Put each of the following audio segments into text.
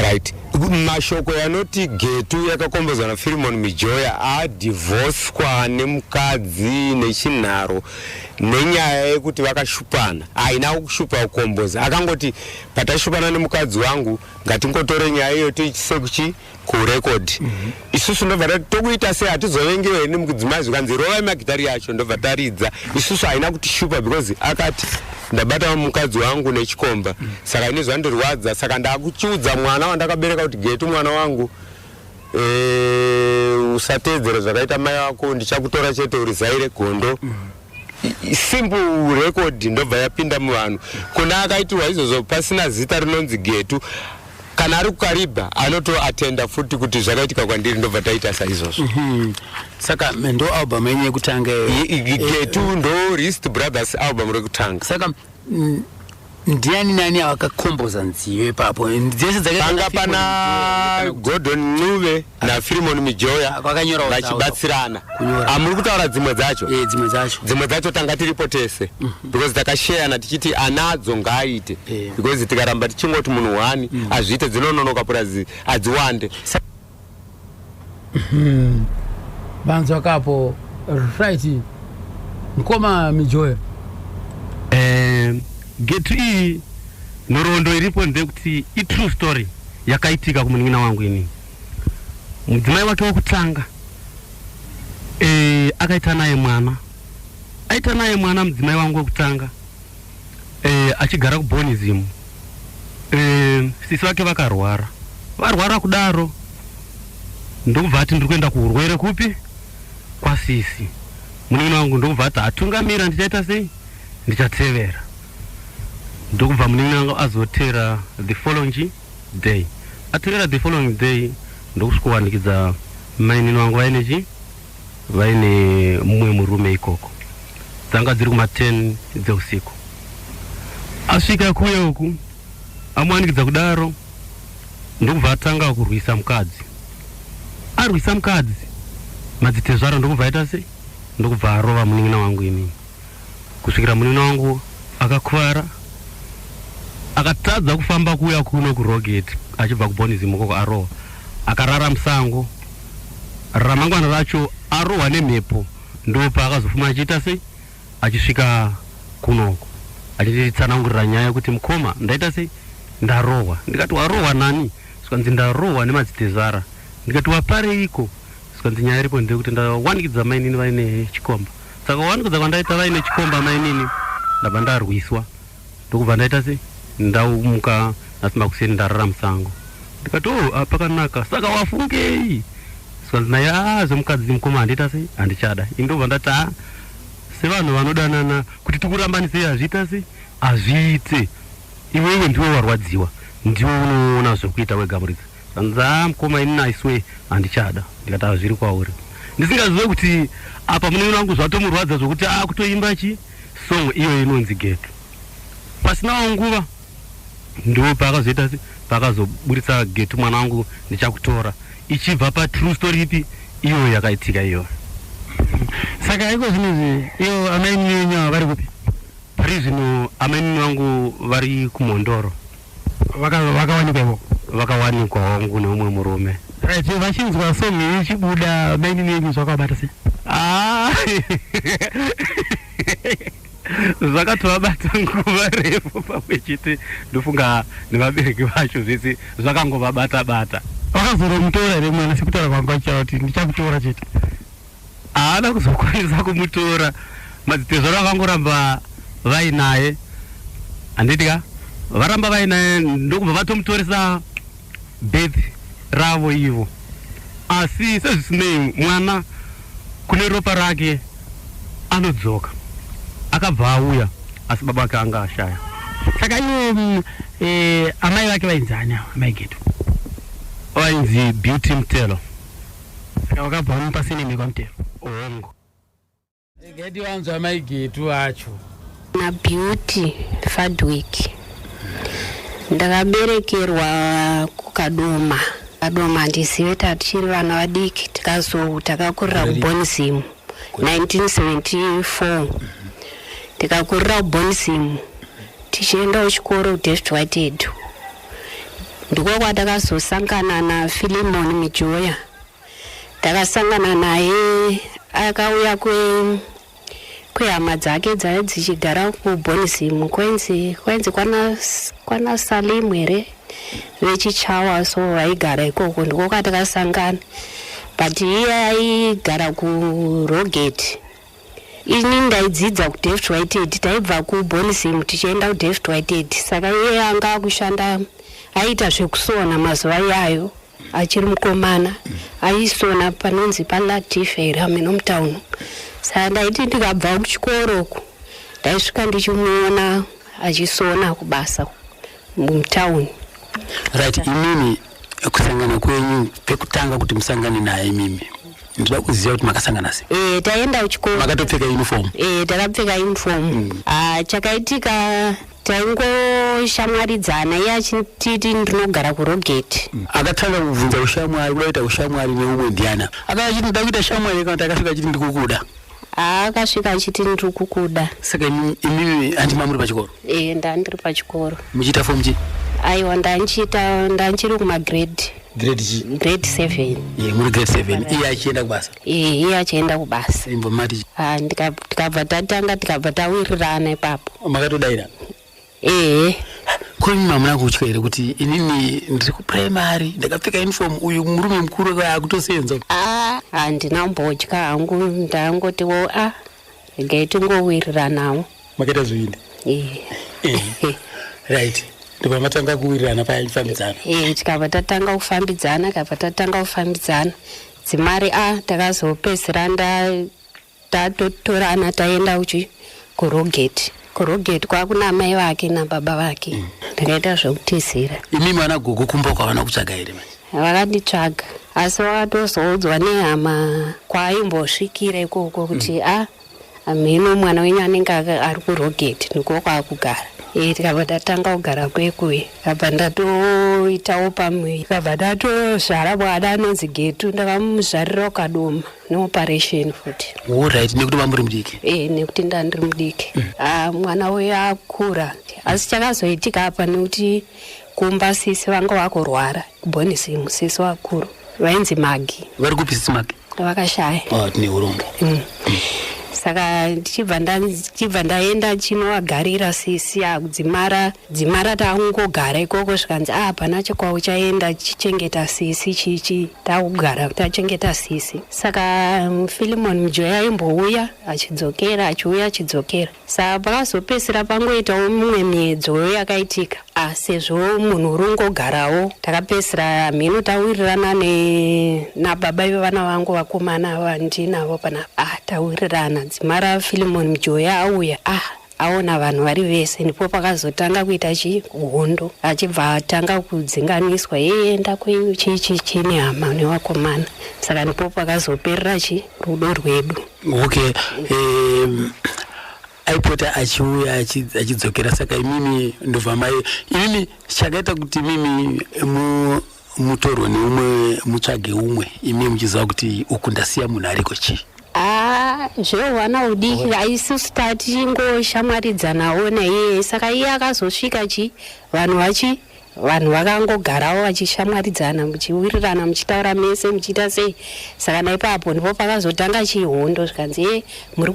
right. Mashoko yanoti getu yakakombozwa na Philemon Mijoya divorce kwa nemukadzi nechinharo nenyaya yekuti vakashupana. Haina kushupa kukomboza. Akangoti patashupana nemukadzi wangu ngatingotore nyaya iyo tichise kurecord. Isusu ndobva tokuita sei hatizovengewe nemudzimai kanzi rova magitari yacho ndobva taridza. Isusu haina kutishupa because akati ndabata mukadzi wangu nechikomba. Saka inizwa ndirwadza saka ndakuchiudza mwana wandakabereka kuti getu mwana wangu usatedzera zvakaita mai wako ndichakutora chete urizaire gondo. Simple record ndobva yapinda muvanhu. Kuna akaitirwa izvozvo pasina zita rinonzi getu. Kana ari kukaribha anoto attenda futi kuti zvakaitika kwandiri ndobva taita saizvozvo. Saka ndo album yenye yekutanga getu ndo Wrist Brothers album rekutanga. Saka ndiani nani akakomboza nziyo ipapo dzese dzakanga pana Gordon Nuve na Philemon Mijoya vakanyora vachibatsirana. Amuri kutaura dzimwe dzacho? Dzimwe dzacho tanga tiripo tese because takashare tichiti anadzo ngaaite because tikaramba tichingoti munhu wani azviite dzinononoka purazi adziwande. Banzo kapo right Nkoma Mijoya getu hii norondo iripo ndekuti true story yakaitika kumuningina wangu ini. Mudzimai wake wokutanga akaita naye mwana. Aita naye mwana mudzimai wangu wokutanga achigara kuBonism. Sisi wake vakarwara. Varwara kudaro ndokubva ati ndiri kuenda kuurwere kupi kwasisi. Muningina wangu ndokubva ati atungamira ndichaita sei ndichatevera. Ndokubva muningina wangu azotera the following day. Atevera the following day ndokusvikowanikidza mainini wangu vaine mumwe murume ikoko. Dzanga dziri kuma10 dzeusiku. Asvika kuya uku amuwanikidza kudaro ndokubva atanga kurwisa mukadzi. Arwisa mukadzi madzitezvaro ndokubva aita sei ndokubva arova muningina wangu ini. Kusvikira muningina wangu akakuvara akatadza kufamba kuya kuno kuRogate achibva kuBonism koko arova akarara musango. Ramangwana racho arohwa nemhepo ndopa akazofuma achiita sei achisvika kunoko achititsanangurira nyaya yekuti mukoma ndaita sei ndarohwa. Ndikati warohwa nani? Sikanzi ndarohwa nemadzitezara. Ndikati wapareiko? Sikanzi nyaya iripo ndekuti ndawanikidza mainini vaine chikomba. Saka wanikidza kwandaita vaine chikomba mainini ndabva ndarwiswa ndokubva ndaita sei ndaumuka nasima kuseni ndarara musango. Ndikati pakanaka saka wafungei? Sikanzi naye zvemukadzi mukoma handiita sei handichada. Indobva ndati sevanhu vanodanana kuti tikurambanisei hazviita sei hazviite. Iwewe ndiwe warwadziwa ndiwe unoona zvokuita wega muridzi. Sanza mukoma ini naiswe handichada. Ndikati hazviri kwauri. Ndisingazive kuti apa munini wangu zvatomurwadza zvokuti kutoimba song iyo inonzi getu. Pasinawo nguva ndo paakazoita sei paakazoburitsa getu mwana wangu ndichakutora ichibva patrue story ipi iyo yakaitika iyo. Saka iko zvinezvi iyo amaini yenyu vari kupi? Pari zvino amaini wangu vari kuMhondoro. Vakawanikwa ikoko? Vakawanikwa wangu neumwe murume. Right, vachinzwa song ichibuda amaini yenyu zvakabata sei? Zvakatovabata nguva refu pamwe chete ndofunga nevabereki vacho zvese zvakangovabata-bata. Vakazoromutora here mwana sekutaura kwangu achitaa kuti ndichakutora chete? Haana kuzokwanisa kumutora. Madzitezvaro vakangoramba vainaye. Handitika varamba vainaye ndokubva vatomutoresa birth ravo ivo. Asi sezvisinei mwana kune ropa rake anodzoka. Akabva auya asi baba ake anga ashaya. Saka iyo amai vake vainzani amai getu? Vainzi Beauty Mtelo. Saka vakabva vamupasini mekwa Mtelo? Ongo. Gedi wanzwa amai getu acho. Na Beauty Fadwick. Ndakaberekerwa kuKadoma. Kadoma ndisiwe tachiri vana vadiki takakurira kuBonism 1974. Tikakurira kuBonism tichienda kuchikoro kuDavid Whitehead. ndiko kwatakazosangana naFilimon Mijoya. Takasangana naye akauya kwehama dzake dzaiva dzichigara kuBonism kwenzi kwana Salimu here vechichawa, so vaigara ikoko ndiko kwatakasangana. But iye aigara kuRogate. Ini ndaidzidza kuDavid Whitehead, taibva kuBonism tichienda kuDavid Whitehead. Saka iye anga akushanda aita zvekusona mazuva iyayo achiri mukomana, aisona panonzi paLatife mutown. Saka ndaiti ndikabva kuchikoro ndaisvika ndichimuona achisona kubasa mutown. Right, imimi kusangana kwenyu pekutanga kuti musangane naye mimi ndinoda kuziva kuti makasangana sei. Taenda kuchikoro. Makatopfeka uniform? Takapfeka uniform. Chakaitika taingoshamwaridzana, iye achititi ndinogara kuRogate. Akatanga kubvunza ushamwari, kudaita ushamwari neumwe ndiana. Akachiti ndoda kuita shamwari kana akasvika achiti ndikukuda? Akasvika achiti ndiri kukuda. Saka imimi handima muri pachikoro? Ndandiri pachikoro. Muchiita form chi? Aiwa, ndanchiri kumagrade. Grade chi? Grade 7. Muri grade 7. Iye achienda kubasa? Iye achienda kubasa. Imbo mati? Tikabva tatanga tikabva tawirirana ipapo. Makatodaira? Kwenyu mamuna kutya here kuti inini ndiri kuprimary ndakapfeka uniform uyu murume mukuru akutosenza? Handina mbotya hangu, ndangotiwo regai tingowiriranawo. Makaita zvindi? Right. Ndipo matanga kuwirirana payafambidzana? Tikabva tatanga kufambidzana. Dzimari takazopedzisira tatotorana taenda kuRogate. kuRogate kwakuna mai vake nababa vake. Ndakaita zvekutizira. Imimi vana gogo kumba kwavana kutsvaga here? Vakanditsvaga, asi vakatozoudzwa nehama kwaimbosvikira ikoko kuti mhino mwana wenyu anenge ari kuRogate ndiko kwaakugara. Tikabva tatanga kugara kwekuye, kabva ndatoitawo pamwe, kabva ndatozvara bwana anonzi Getu, ndakamuzvarira kuKadoma neoperation futi. Right, nekuti vamuri mudiki? Nekuti ndandiri mudiki. Mwana uyu akura, asi chakazoitika apa nekuti kumba sisi vanga vakurwara kuBonism, sisi vakuru vainzi Magi. Vari kupi sisi Magi? Vakashaya. Tine urombo. Saka ndichibva ndaenda chinovagarira sisi dzimara taungogara ikoko zvikanzi hapana chekwauchaenda chichengeta sisi chichi takugara tachengeta sisi. Saka Filimon Mijoya aimbouya achidzokera achidzokera. Saka pakazopedzisira pangoitawo mumwe miedzo yakaitika. Sezvo munhu urungogarawo takapedzisira mhino tawirirana nababa vevana vangu vakomana vandinavo panapa. Tawirirana dzimara Filimon Mijoya auya aona vanhu vari vese, ndipo pakazotanga kuita hondo, achibva atanga kudzinganiswa, enda kwenyu chine hama nevakomana. Saka ndipo pakazoperera rudo rwedu. Okay. Aipota achiuya achidzokera. Saka imimi ndobva mai inini chakaita kuti mimi mutorwe neumwe mutsvage umwe imi muchiziva kuti uku ndasiya munhu ariko chi? Zvehwana udiki haisisu tichingoshamaridza naiye. Saka iye akazosvika vanhu vakangogarawo vachishamwaridzana muchiwirirana muchitaura mese muchiita sei. Saka naipapo ndipo pakazotanga chihondo zvikanzi muri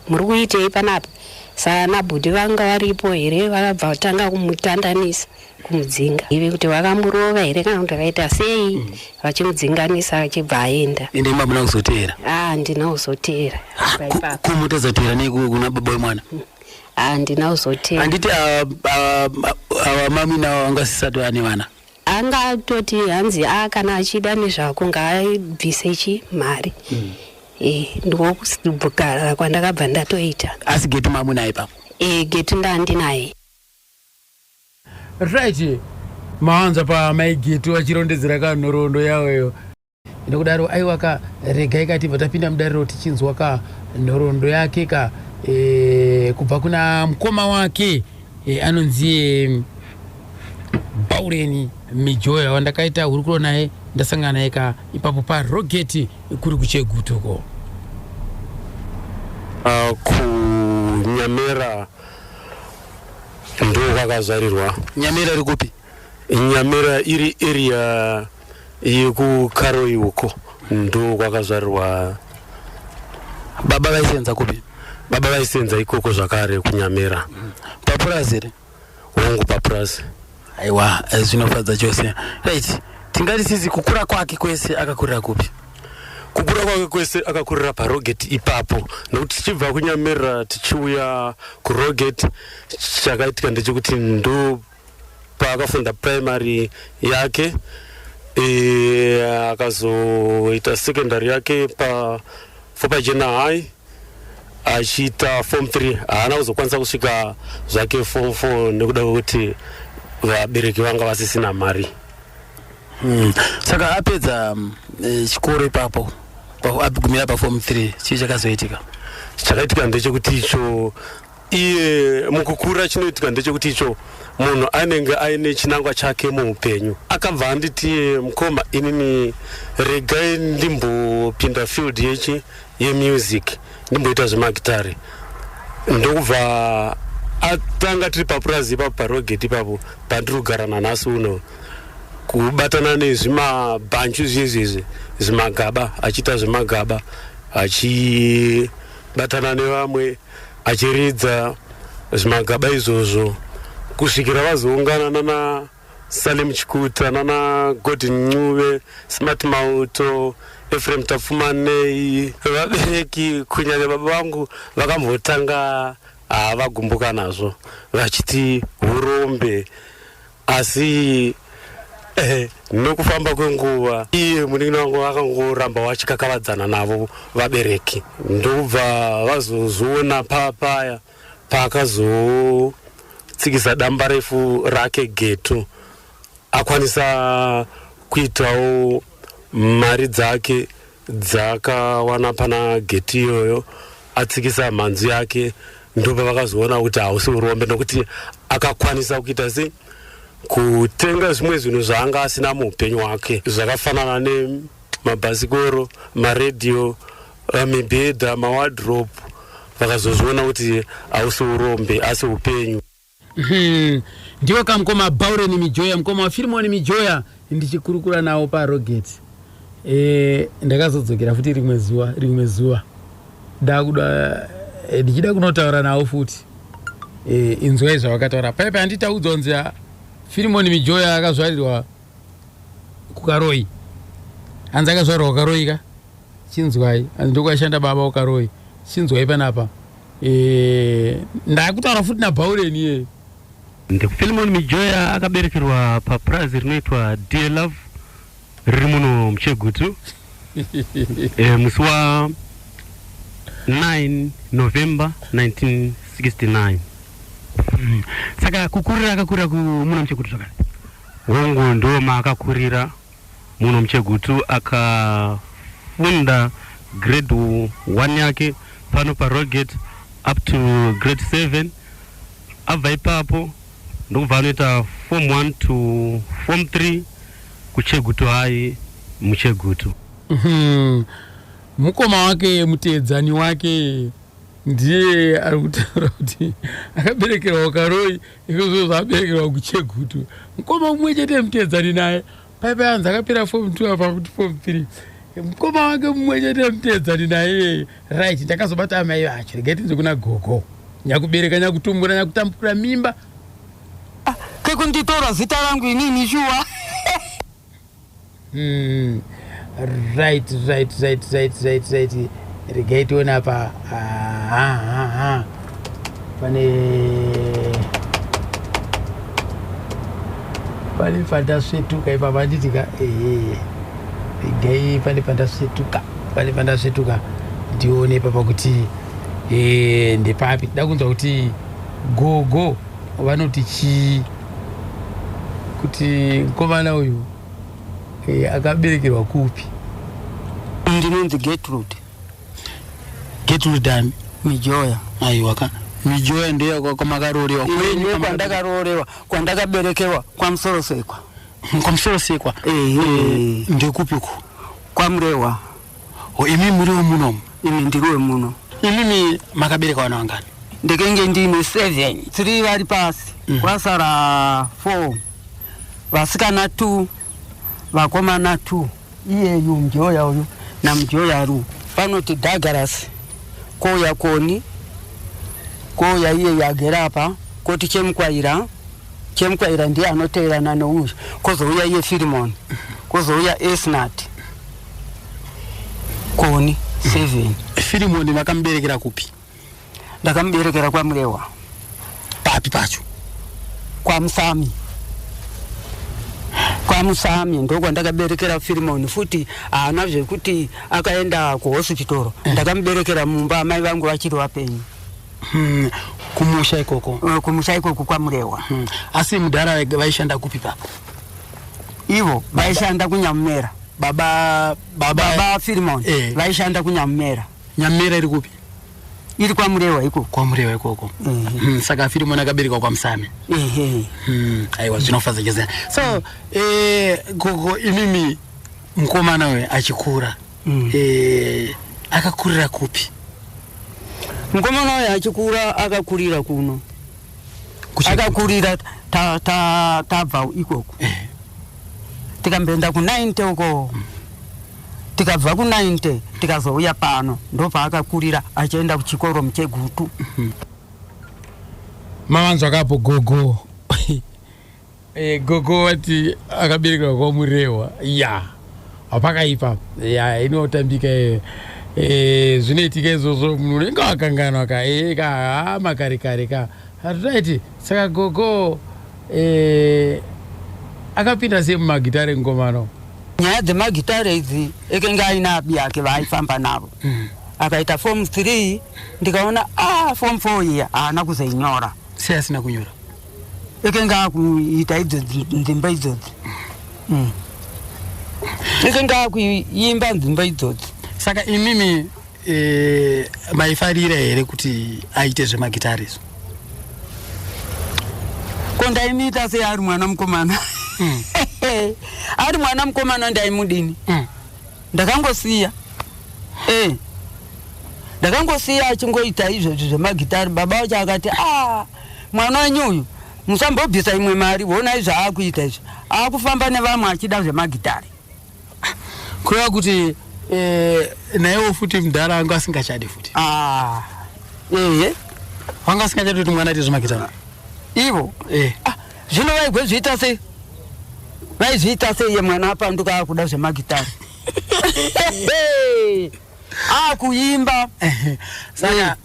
kuitei panapa. Saka nabhudhi vanga varipo here vakabva vatanga kumutandanisa kumudzinga ive kuti vakamurova here kana kuti akaita sei, vachimudzinganisa achibva aenda. Ende mamuna kuzoteera? Handina kuzoteera. Kumutazoteera nekuna baba wemwana? Handina kuzoteera. Handiti mami navo vangasisati vane vana? Angatoti hanzi kana achida nezvako ngaabvise mari. Ndokugara kwandakabva ndatoita. Asi Getu mamu naye papo? Getu ndandinaye. Right. Maanza pa mai Getu achirondedzera ka nhoroondo yaweyo. Ndokudaro aiwa regai kati vatapinda mudariro tichinzwa ka nhoroondo yake kubva kuna mukoma wake anonzi Pauleni Mijoya wandakaita hurukuro naye ndasangana naye ipapo paRogate kuri kuChegutu kuNyamera ndo kwakazvarirwa. Nyamera iri kupi? Nyamira iri area yekukaroi uko ndo kwakazvarwa. Baba vaisenza kupi? Baba vaisenza ikoko zvakare kunyamira. Papurazi re? Wangu papurazi. Aiwa, zvinofadza chose. Right. Tingati sisi kukura kwake kwese akakurira kupi? Kukura kwake kwese akakurira paRogate ipapo. Nokuti tichibva kunyamira tichiuya kuRogate chakaitika ndechekuti ndo paakafunda primary yake. Akazoita secondary yake pa Fopajena High. Achiita form 3 haana kuzokwanisa kusvika zvake form 4 nekuda kwekuti vabereki vanga vasisina mari. Saka apedza chikoro ipapo apigumira pa form 3 chii chakazoitika? Chakaitika ndechekuti icho iye mukukura chinoitika ndechekuti icho munhu anenge aine chinangwa chake muupenyu. Akabva anditi mukoma inini regai ndimbopinda field yechi yemusic ndimboita zvemagitari. Ndokubva atanga tiri papurazi ipapo paRogate ipapo pandiri kugara nanhasi uno kubatana nezvimabhanchu zvezvezve zvimagaba, achiita zvemagaba, achibatana nevamwe achiridza zvimagaba izvozvo kusvikira vazoungana nana Salem Chikuta, nana Gordon Nyuve, Smart Mauto, Ephraim Tafumanei. Vabereki kunyanya baba vangu vakambotanga vagumbuka nazvo vachiti urombe, asi nokufamba kwenguva iye munin'ina wangu akangoramba wachikakavadzana navo vabereki. Ndobva vazozoona paya paakazotsikisa damba refu rake Getu, akwanisa kuitawo mari dzake dzakawana pana Getu iyoyo, atsikisa mhanzu yake. Ndobva vakazoona kuti hausi urombe nokuti akakwanisa kuita sei kutenga zvimwe zvinhu zvaanga asina muupenyu hwake zvakafanana nemabhasikoro, maredhiyo, mibhedha, mawadhropu. Vakazozviona kuti hausi urombe asi upenyu. Ndiwo kamukoma Bauren Mijoya, mukoma waFilimoni Mijoya ndichikurukura nawo paRogate. Ndakazodzokera futi rimwe zuva ndichida kunotaura nawo futi. Inzwai zvavakataura. Paipa handitaudza kunzi Filimoni Mijoya akazvarirwa kuKaroi. Hanzi akazvarirwa kuKaroi ka? Chinzwai. Hanzi ndokwashanda baba kuKaroi. Chinzwai panapa. Ndakutaura futi naBauren iye. Filimoni Mijoya akaberekerwa papurazi rinoitwa Dear Love riri muno muChegutu musi wa 9 November 1969. Saka kukurira akakurira muno muChegutu zvakare? Wangu ndo maakakurira muno muChegutu, akafunda grade 1 yake pano paRogate up to grade 7. Abva ipapo ndokubva anoita form 1 to form 3 kuChegutu High muChegutu. Mukoma wake muteedzani wake ndiye ari kutaura kuti akaberekerwa kuKaroi ikozvo zvaberekerwa kuChegutu. Mukoma mumwe chete muteedzani naye. Paipa hanzi akapera form 2 apa kuti form 3. Mukoma wake mumwe chete muteedzani naye. Right, ndakazobata amai vacho regai tinze kuna gogo. Nyakubereka, nyakutumbura, nyakutambura mimba. Kekunditora zita rangu inini shuwa. Right. Regai tione apa. Pane pandasvetuka ipa panditika. Regai pane pandasvetuka. Ndione papa kuti ndepapi. Ndakunzwa kuti gogo vanoti chii kuti mukomana uyu akaberekerwa kupi? Ndinonzi Gertrude Mijoya. Aiwa ka Mijoya ndiye kwamakarorewa kwenyu? Kwandakarorewa, kwandakaberekerwa kwaMsorosekwa. KwaMsorosekwa? Ndekupiko? KwaMurewa. Imi muriwo munomu? Imi ndiriwe muno. Imimi makabereka vana vangani? Ndekenge ndine 7, 3 vari pasi, kwasara 4. vasikana 2 vakomana 2 iye yu Mjoya uyu na Mjoya ru panoti Douglas koya koni koya iye yagera apa koti Chemkwaira ndiye anoteerana nouyu kozouya iye Filimon kozouya Esnat koni 7 Filimon vakamberekera kupi? Ndakamberekera kwa Mlewa. Papi pacho? Kwa Msami. Kwa Msami ndoko ndakaberekera Filimon futi ana zvekuti akaenda ku hospital ndakamberekera mumba mai vangu vachiri vapenyu. Kumusha ikoko. Kumusha ikoko kwa Mlewa. Asi mudhara vaishanda kupi papa? Ivo vaishanda kuNyamumera. Baba Filimon vaishanda kuNyamumera. Nyamumera iri kupi? Iri kwa Mlewa ikoko. Kwa Mlewa ikoko. Saka Filimon akaberekwa kwa Msami. Aiwa zvinofaza cheze. So gogo imimi mkomana we achikura. Akakurira kupi? Mkomana we achikura akakurira kuno. Akakurira tabva ikoko. Tikambenda ku 90 uko. Tikabva ku 90 tikazouya pano ndo paakakurira achienda kuchikoro mchegutu. Mawanzo akapo gogo. Gogo wati akaberekwa kwa Murewa. Ya. Apakaipa. Ya inotambika zvinoitika izvozvo munhu unenge wakangana ka makare ka. Hatutaiti saka gogo akapinda sei mumagitare ngomano. Nyaya dzemagitare idzi ekenga aina abi yake vaifamba navo. Akaita form 3 ndikaona form 4 iya haana kuzainyora. Sei asina kunyora? Ekenga kuita idzo nzimba idzodzi. Ekenga kuimba nzimba idzodzi. Saka imimi maifarira here kuti aite zvemagitare izvo? Kondaimita sei ari mwana mukomana. Ari mwana mukomana ndaimudini. Ndakangosiya. Ndakangosiya achingoita izvo zvemagitari. Baba wacho akati mwana wenyu uyu musambobvisa imwe mari wona izvo aakuita izvo. Aakufamba nevamwe achida zvemagitari. Kureva kuti naiwo futi mudhara anga asingachadi futi. Wanga asingachadi kuti mwana aite zvemagitari. Ivo zvino vaigozviita sei? Vaizviita sei ye mwana apanduka akuda zvemagitari? Akuimba. Saka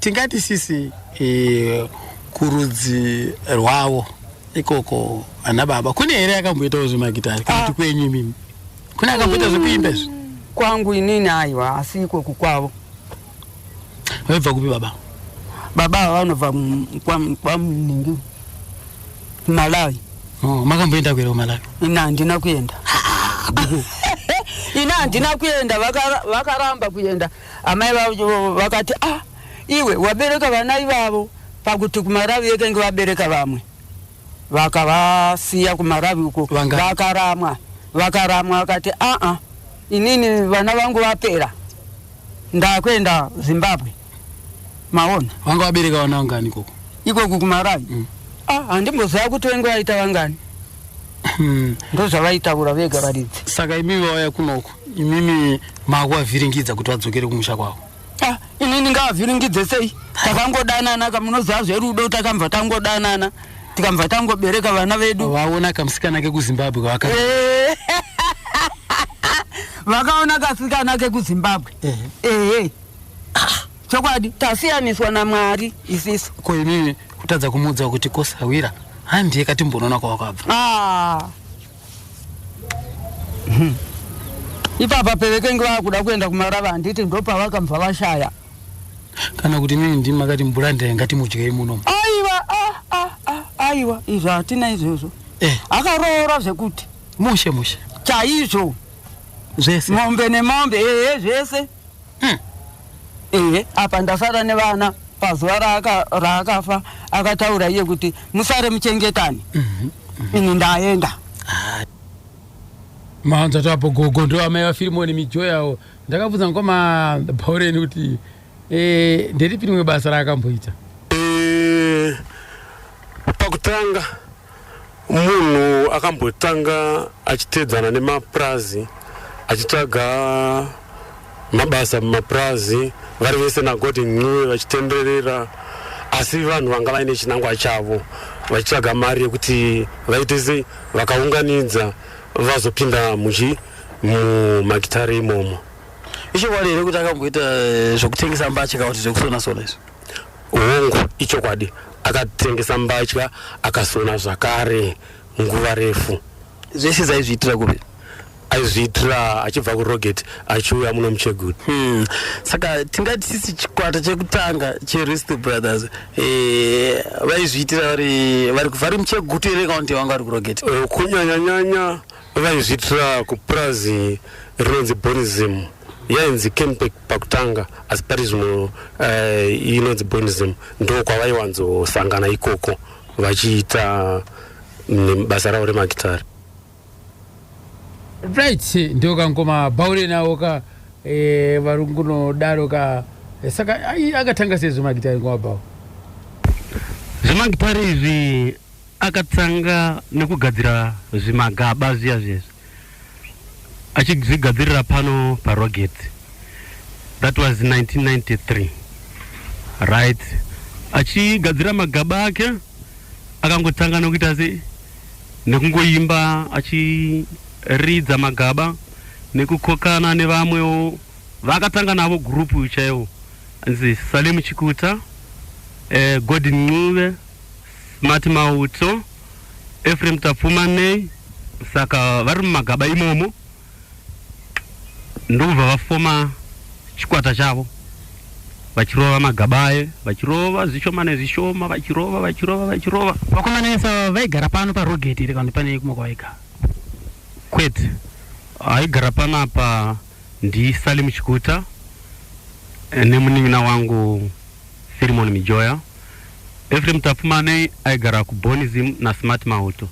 tingati sisi kurudzi rwavo ikoko ana baba kune here akamboitawo zvemagitari kuti kwenyu mimi kune akamboita zvekuimba izvi? Kwangu inini aiwa asi ikoko kwavo. Vaibva kupi baba? Baba vanobva kwa Mningi Malawi. Makamboenda kwere kuMalawi? Ina handina kuenda. Ina handina kuenda vakaramba kuenda. Amai vavo vakati iwe wabereka vana ivavo pakuti kuMalawi ekenge vabereka vamwe. Vakavasiya kuMalawi uko vakaramwa vakati inini vana vangu vapera. Ndakwenda Zimbabwe. Maona. Wanga wabereka vana vangani koko? Ikoko kuMalawi. Handimboziva kuti vengu vaita vangani. Ndo zvavaitaura vega varidzi. Saka imimi vauya kunoko imimi makuvavhiringidza kuti vadzokere kumusha kwavo? Inini ngavhiringidze sei? Takangodanana kamunoziva zverudo takabva tangodanana tikabva tangobereka vana vedu. Vaona kamusikana kekuZimbabwe kwavaka. Vakaona kasikana kekuZimbabwe. Chokwadi tasiyaniswa naMwari isiso. Ko imimi kutadza kumuudza kuti kosawira handiye katimbonoona kwawakabva. Ipapa pevekenge vakuda kuenda kuMalawi handiti ndo pavakamva vashaya. Kana kuti mimi ndimi makati mbulanda ngatimudye muno. Aiwa izvo hatina izvozvo. Akaroora zvekuti mushe chaizvo zvese mombe nemombe zvese. Apa ndasara nevana pazuva raakafa akataura iye kuti musare muchengetani. Ini ndaenda. Maanza tapo gogo ndo amai vaFilimoni Mijoyawo. Ndakabvunza ngoma Bhaureni kuti nderipi rimwe basa raakamboita? Pakutanga munhu akambotanga achitedzana nemapurazi achitsvaga mabasa mumapurazi vari vese naGordon Ncube vachitenderera, asi vanhu vanga vaine chinangwa chavo vachitsvaga mari yekuti vaite sei vakaunganidza vazopinda mumagitari imomo. ichokwadi here kuti akamboita zvokutengesa mbatya kana kuti zvekusona-sona izvo? Hongu, ichokwadi akatengesa mbatya akasona zvakare nguva refu. zvese zaizviitira kupi? Aizviitira achibva kuRogate achiuya muno muChegutu. Saka tingati sisi chikwata chekutanga cheRisto Brothers vaizviitira vari muChegutu here kana kuti vanga vari kuRogate? Kunyanya-nyanya vaizviitira kupurazi rinonzi Bonism. Yainzi Kenpeck pakutanga, asi pari zvino inonzi Bonism. Ndo kwavaiwanzosangana ikoko vachiita basa ravo remagitari. Right, ndio kangoma baure nawo ka varunguno daro ka saka akatanga sezvo magitari ngoma bawo. Zvemagitari izvi akatanga nekugadzira zvimagaba zviya zvezvi achizvigadzirira pano paRogate. That was 1993, right? Achigadzira magaba ake akangotanga nokuita sei nekungoimba achiridza magaba nekukokana nevamwewo vakatanga navo gurupu chaiwo anzi Salem Chikuta, Gordon Ncube, Smart Mauto, Ephraim Tafumane. Saka vari mumagaba imomo ndobva vafoma chikwata chavo vachirova magaba aye, vachirova zvishoma nezvishoma, vachirova. Vakomana vese vaigara pano paRogate here kana pane kumwe kwavaigara? Kwete, aigara panapa ndi Salem Chikuta nemunin'ina wangu Philemon Mijoya. Ephraim Tafumane aigara kuBonism na Smart Mauto.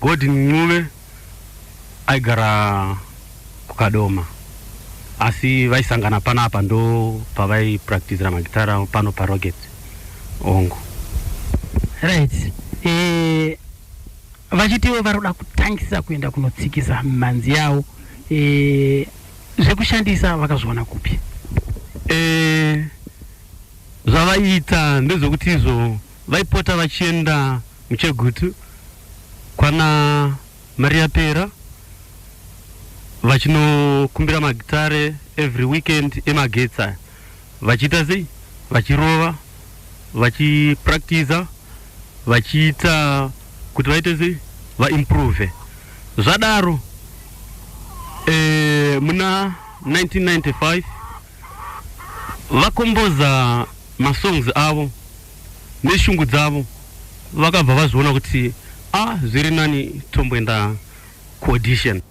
Gordon Ncube aigara kukadoma, asi vaisangana panapa ndo pavaipracticera magitara pano paRogate. Ongo. Right. Vachitiwo varoda kutangisa kuenda kunotsikisa manzi yawo, zvekushandisa vakazviona kupi? Zvavaita ndezvokuti izvo vaipota vachienda muChegutu kwana Maria Pera vachinokumbira magitare every weekend emagetsa, vachiita sei vachirova, vachipractiza, vachiita kuti vaite sei vaimprove. Zvadaro muna 1995 vakomboza masongs avo neshungu dzavo, vakabva vazviona kuti zviri nani tomboenda kuaudition.